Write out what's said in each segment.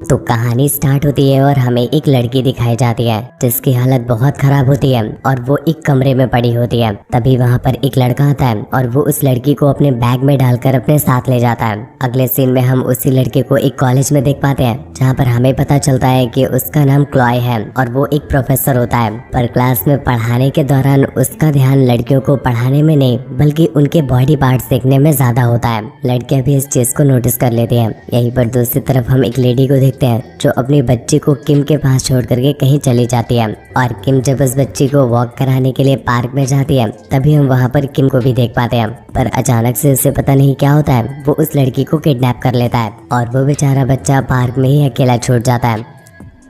तो कहानी स्टार्ट होती है और हमें एक लड़की दिखाई जाती है जिसकी हालत बहुत खराब होती है और वो एक कमरे में पड़ी होती है। तभी वहाँ पर एक लड़का आता है और वो उस लड़की को अपने बैग में डालकर अपने साथ ले जाता है। अगले सीन में हम उसी लड़के को एक कॉलेज में देख पाते हैं जहाँ पर हमें पता चलता है कि उसका नाम क्लॉय है और वो एक प्रोफेसर होता है। पर क्लास में पढ़ाने के दौरान उसका ध्यान लड़कियों को पढ़ाने में नहीं बल्कि उनके बॉडी पार्ट्स देखने में ज्यादा होता है। लड़कियां भी इस चीज को नोटिस कर लेती हैं। यहीं पर दूसरी तरफ हम एक लेडी को देखते हैं जो अपनी बच्ची को किम के पास छोड़ करके कहीं चली जाती है और किम जब उस बच्ची को वॉक कराने के लिए पार्क में जाती है तभी हम वहाँ पर किम को भी देख पाते हैं। पर अचानक से उसे पता नहीं क्या होता है, वो उस लड़की को किडनैप कर लेता है और वो बेचारा बच्चा पार्क में ही अकेला छूट जाता है।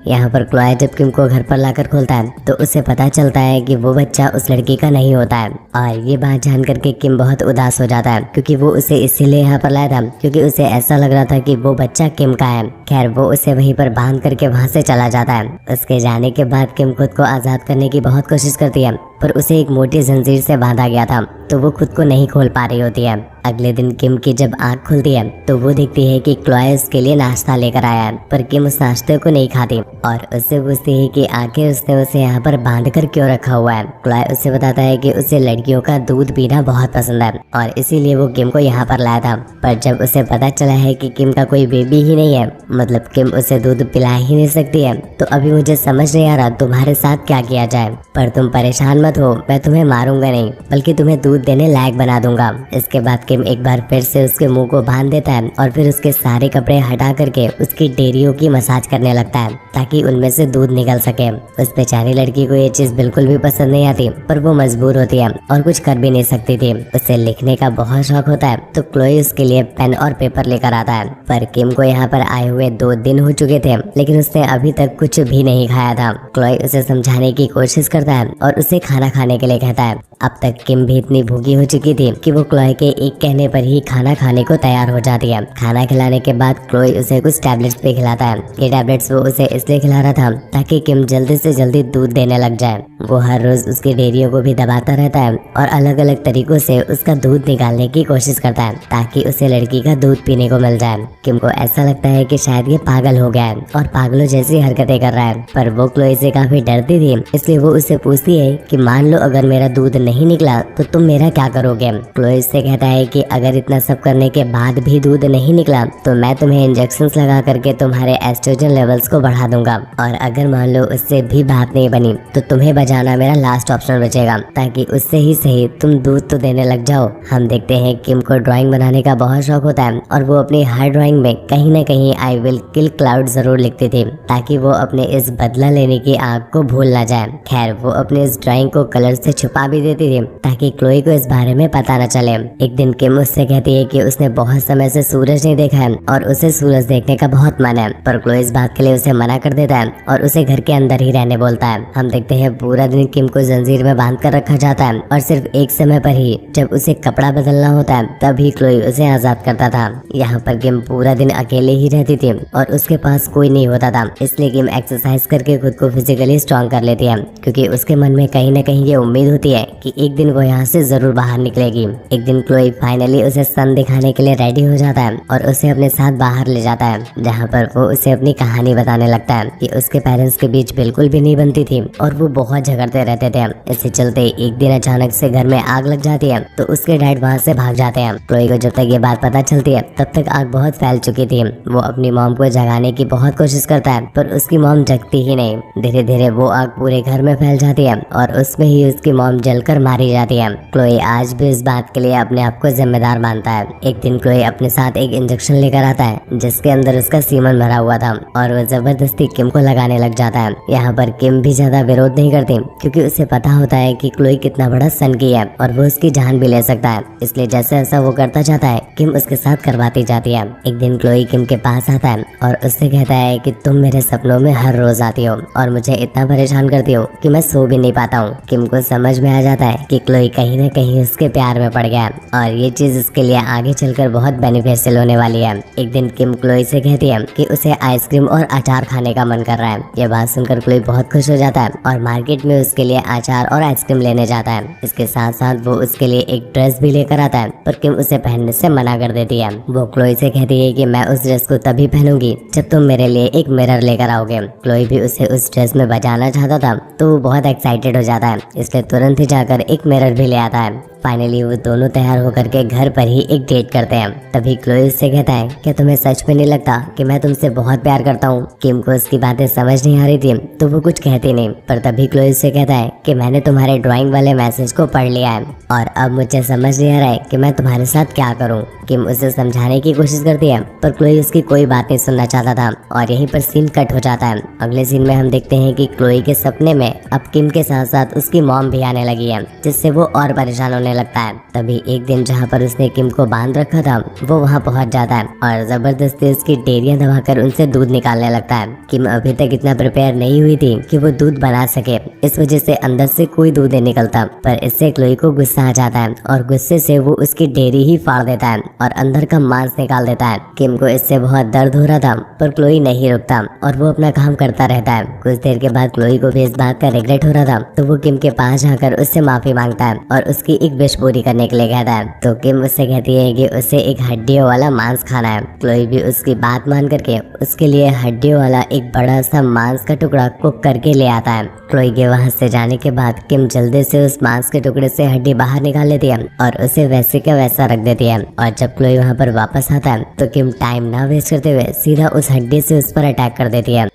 यहाँ पर क्लॉय जब किम को घर पर लाकर खोलता है तो उसे पता चलता है कि वो बच्चा उस लड़की का नहीं होता है और ये बात जान करके किम बहुत उदास हो जाता है क्योंकि वो उसे इसीलिए यहाँ पर लाया था क्योंकि उसे ऐसा लग रहा था कि वो बच्चा किम का है। खैर वो उसे वहीं पर बांध करके वहाँ से चला जाता है। उसके जाने के बाद किम खुद को आज़ाद करने की बहुत कोशिश करती है पर उसे एक मोटी जंजीर से बांधा गया था तो वो खुद को नहीं खोल पा रही होती है। अगले दिन किम की जब आंख खुलती है तो वो देखती है कि क्लॉय उसके लिए नाश्ता लेकर आया है पर किम उस नाश्ते को नहीं खाती और उससे पूछती है कि आखिर उसने उसे यहाँ पर बांध कर क्यों रखा हुआ है। क्लॉय उसे बताता है कि उसे लड़कियों का दूध पीना बहुत पसंद है और इसीलिए वो किम को यहाँ पर लाया था। पर जब उसे पता चला है कि किम का कोई बेबी ही नहीं है, मतलब किम उसे दूध पिला ही नहीं सकती है, तो अभी मुझे समझ नहीं आ रहा तुम्हारे साथ क्या किया जाए। पर तुम परेशान मत हो, मैं तुम्हें मारूंगा नहीं बल्कि तुम्हें दूध देने लायक बना दूंगा। इसके बाद किम एक बार फिर से उसके मुंह को बांध देता है और फिर उसके सारे कपड़े हटा करके उसकी डेरियों की मसाज करने लगता है ताकि उनमें से दूध निकल सके। उस बेचारी लड़की को ये चीज बिल्कुल भी पसंद नहीं आती पर वो मजबूर होती है और कुछ कर भी नहीं सकती थी। उसे लिखने का बहुत शौक होता है तो क्लोई उसके लिए पेन और पेपर लेकर आता है। पर किम को यहाँ पर आए हुए 2 दिन हो चुके थे लेकिन उसने अभी तक कुछ भी नहीं खाया था। क्लोई उसे समझाने की कोशिश करता है और उसे खाना खाने के लिए कहता है। अब तक किम भी इतनी भूखी हो चुकी थी कि वो क्लोई के एक कहने पर ही खाना खाने को तैयार हो जाती है। खाना खिलाने के बाद क्लोई उसे कुछ टैबलेट्स भी खिलाता है। ये टैबलेट्स वो उसे इसलिए खिला रहा था ताकि किम जल्दी से जल्दी दूध देने लग जाए। वो हर रोज उसकी डेयरियों को भी दबाता रहता है और अलग अलग तरीकों से उसका दूध निकालने की कोशिश करता है ताकि उसे लड़की का दूध पीने को मिल जाए। किम को ऐसा लगता है कि शायद ये पागल हो गया है और पागलों जैसी हरकतें कर रहा है, पर वो क्लोई से काफी डरती थी इसलिए वो उससे पूछती है कि मान लो अगर मेरा दूध नहीं निकला तो तुम मेरा क्या करोगे। क्लोई से कहता है कि अगर इतना सब करने के बाद भी दूध नहीं निकला तो मैं तुम्हें इंजेक्शंस लगा करके तुम्हारे एस्ट्रोजन लेवल्स को बढ़ा दूंगा और अगर मान लो उससे भी बात नहीं बनी तो तुम्हें बचाना मेरा लास्ट ऑप्शन बचेगा ताकि उससे ही सही तुम दूध तो देने लग जाओ। हम देखते हैं किम को ड्राइंग बनाने का बहुत शौक होता है और वो अपनी हर ड्राइंग में कहीं न कहीं आई विल किल क्लाउड जरूर लिखती थी ताकि वो अपने इस बदला लेने की आग को भूल ना जाए। खैर वो अपने इस ड्राइंग को कलर से छुपा भी देती थी ताकि क्लोई को इस बारे में पता न चले। एक दिन किम उससे कहती है कि उसने बहुत समय से सूरज नहीं देखा है और उसे सूरज देखने का बहुत मन है, पर क्लोई इस बात के लिए उसे मना कर देता है और उसे घर के अंदर ही रहने बोलता है। हम देखते हैं पूरा दिन किम को जंजीर में बांध कर रखा जाता है और सिर्फ एक समय पर ही जब उसे कपड़ा बदलना होता है तभी क्लोई उसे आजाद करता था। यहाँ पर किम पूरा दिन अकेले ही रहती थी और उसके पास कोई नहीं होता था, इसलिए किम एक्सरसाइज करके खुद को फिजिकली स्ट्रॉन्ग कर लेती है क्योंकि उसके मन में कहीं न कहीं ये उम्मीद होती है कि एक दिन वो यहाँ से जरूर बाहर निकलेगी। एक दिन क्लोई फाइनली उसे सन दिखाने के लिए रेडी हो जाता है और उसे अपने साथ बाहर ले जाता है जहाँ पर वो उसे अपनी कहानी बताने लगता है कि उसके पेरेंट्स के बीच बिल्कुल भी नहीं बनती थी और वो बहुत झगड़ते रहते थे। इससे चलते एक दिन अचानक से घर में आग लग जाती है तो उसके डैड वहाँ से भाग जाते हैं। क्लोई को जब तक ये बात पता चलती है तब तक आग बहुत फैल चुकी थी। वो अपनी मॉम को जगाने की बहुत कोशिश करता है पर उसकी मॉम जगती ही नहीं। धीरे धीरे वो आग पूरे घर में फैल जाती है और उसमें ही उसकी मॉम जलकर मारी जाती है। क्लोई आज भी इस बात के लिए अपने आप को जिम्मेदार मानता है। एक दिन क्लोई अपने साथ एक इंजेक्शन लेकर आता है जिसके अंदर उसका सीमन भरा हुआ था और वो जबरदस्ती किम को लगाने लग जाता है। यहाँ पर किम भी ज्यादा विरोध नहीं करती क्योंकि उसे पता होता है कि क्लोई कितना बड़ा सनकी है और वो उसकी जान भी ले सकता है, इसलिए जैसे जैसा वो करता जाता है किम उसके साथ करवाती जाती है। एक दिन क्लोई किम के पास आता है और उससे कहता है कि तुम मेरे सपनों में हर रोज आती हो और मुझे इतना परेशान करती हो कि मैं सो भी नहीं पाता हूँ। किम को समझ में आ जाता जाता है कि क्लोई कहीं ना कहीं उसके प्यार में पड़ गया और ये चीज उसके लिए आगे चलकर बहुत बेनिफिशियल होने वाली है। एक दिन किम क्लोई से कहती है कि उसे आइसक्रीम और अचार खाने का मन कर रहा है। ये बात सुनकर क्लोई बहुत खुश हो जाता है और मार्केट में उसके लिए अचार और आइसक्रीम लेने जाता है। इसके साथ साथ वो उसके लिए एक ड्रेस भी लेकर आता है, पर किम उसे पहनने से मना कर देती है। वो क्लोई से कहती है कि मैं उस ड्रेस को तभी पहनूंगी जब तुम मेरे लिए एक मिरर लेकर आओगे। क्लोई भी उसे उस ड्रेस में बजाना चाहता था, तो वो बहुत एक्साइटेड हो जाता है, इसलिए तुरंत ही जाकर एक मिरर भी ले आता है। फाइनली वो दोनों तैयार होकर के घर पर ही एक डेट करते हैं। तभी क्लोई उससे कहता है कि तुम्हें सच में नहीं लगता कि मैं तुमसे बहुत प्यार करता हूँ। किम को उसकी बातें समझ नहीं आ रही थी, तो वो कुछ कहती नहीं, पर तभी क्लोई उससे कहता है कि मैंने तुम्हारे ड्राइंग वाले मैसेज को पढ़ लिया है और अब मुझे समझ नहीं आ रहा है कि मैं तुम्हारे साथ क्या करूँ। किम उसे समझाने की कोशिश करती है, पर क्लोई उसकी कोई बात नहीं सुनना चाहता था और यहीं पर सीन कट हो जाता है। अगले सीन में हम देखते हैं कि क्लोई के सपने में अब किम के साथ साथ उसकी मॉम भी आने लगी है, जिससे वो और परेशान होने लगता है। तभी एक दिन जहाँ पर उसने किम को बांध रखा था, वो वहाँ पहुँच जाता है और जबरदस्ती उसकी डेरियां दबाकर उनसे दूध निकालने लगता है। किम अभी तक इतना प्रिपेयर नहीं हुई थी कि वो दूध बना सके, इस वजह से अंदर से कोई दूध नहीं निकलता। पर इससे क्लोई को गुस्सा आ जाता है और गुस्से से वो उसकी डेयरी ही फाड़ देता है और अंदर का मांस निकाल देता है। किम को इससे बहुत दर्द हो रहा था, पर क्लोई नहीं रुकता और वो अपना काम करता रहता है। कुछ देर के बाद क्लोई को भी इस बात का रिग्रेट हो रहा था, तो वो किम के पास जाकर उससे माफी मांगता है और उसकी एक विश पूरी करने के लिए कहता है। तो किम उससे कहती है कि उसे एक हड्डियों वाला मांस खाना है। क्लोई भी उसकी बात मान करके उसके लिए हड्डियों वाला एक बड़ा सा मांस का टुकड़ा कुक करके ले आता है। क्लोई के वहां से जाने के बाद किम जल्दी से उस मांस के टुकड़े से हड्डी बाहर निकाल लेती है और उसे वैसे का वैसा रख देती है। और जब क्लोई वहां पर वापस आता है, तो किम टाइम ना वेस्ट करते हुए सीधा उस हड्डी से उस पर अटैक कर देती है,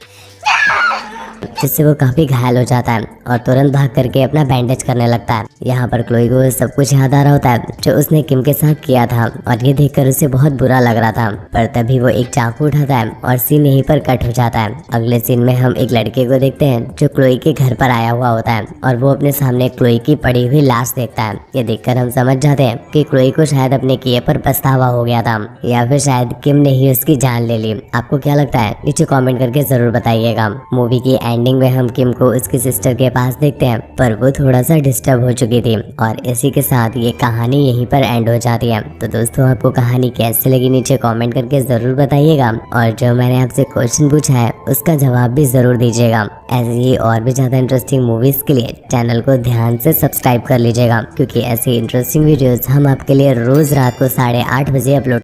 जिससे वो काफी घायल हो जाता है और तुरंत भाग करके अपना बैंडेज करने लगता है। यहाँ पर क्लोई को सब कुछ याद आ रहा होता है जो उसने किम के साथ किया था और ये देखकर उसे बहुत बुरा लग रहा था। पर तभी वो एक चाकू उठाता है और सीन यहीं पर कट हो जाता है। अगले सीन में हम एक लड़के को देखते हैं जो क्लोई के घर पर आया हुआ होता है और वो अपने सामने क्लोई की पड़ी हुई लाश देखता है। ये देखकर हम समझ जाते हैं कि क्लोई को शायद अपने किए पर पछतावा हो गया था, या फिर शायद किम ने ही उसकी जान ले ली। आपको क्या लगता है नीचे कॉमेंट करके जरूर बताइएगा। मूवी की एंडिंग में हम किम को उसकी सिस्टर के पास देखते हैं, पर वो थोड़ा सा डिस्टर्ब हो चुकी थी और इसी के साथ ये कहानी यहीं पर एंड हो जाती है। तो दोस्तों, आपको कहानी कैसी लगी नीचे कमेंट करके जरूर बताइएगा और जो मैंने आपसे क्वेश्चन पूछा है उसका जवाब भी जरूर दीजिएगा। ऐसे ही और भी ज्यादा इंटरेस्टिंग मूवीज के लिए चैनल को ध्यान से सब्सक्राइब कर लीजिएगा, क्योंकि ऐसी इंटरेस्टिंग वीडियोस हम आपके लिए रोज रात को 8:30 बजे अपलोड